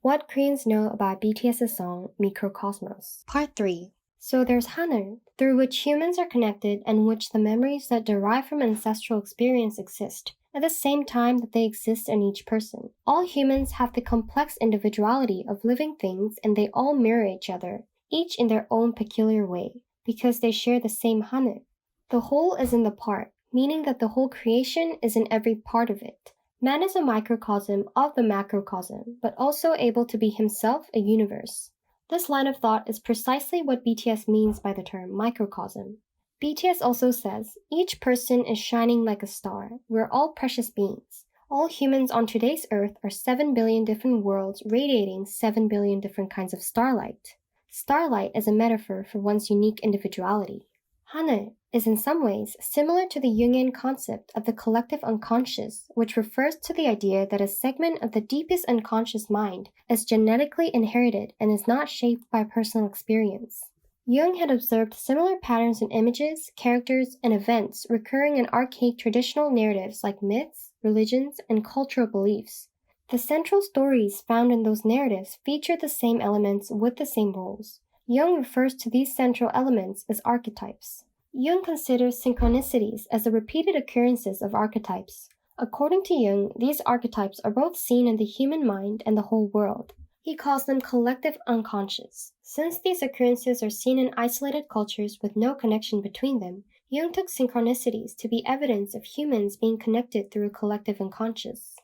What Koreans know about BTS's song Mikrokosmos. Part 3. So there's Haner, through which humans are connected and which the memories that derive from ancestral experience exist, at the same time that they exist in each person. All humans have the complex individuality of living things and they all mirror each other, each in their own peculiar way, because they share the same Haner. The whole is in the part, meaning that the whole creation is in every part of it. Man is a microcosm of the macrocosm, but also able to be himself a universe. This line of thought is precisely what BTS means by the term microcosm. BTS also says, each person is shining like a star. We're all precious beings. All humans on today's earth are 7 billion different worlds radiating 7 billion different kinds of starlight. Starlight is a metaphor for one's unique individuality. Haner is in some ways similar to the Jungian concept of the collective unconscious, which refers to the idea that a segment of the deepest unconscious mind is genetically inherited and is not shaped by personal experience. Jung had observed similar patterns in images, characters, and events recurring in archaic traditional narratives like myths, religions, and cultural beliefs. The central stories found in those narratives feature the same elements with the same roles. Jung refers to these central elements as archetypes. Jung considers synchronicities as the repeated occurrences of archetypes. According to Jung, these archetypes are both seen in the human mind and the whole world. He calls them collective unconscious. Since these occurrences are seen in isolated cultures with no connection between them, Jung took synchronicities to be evidence of humans being connected through a collective unconscious.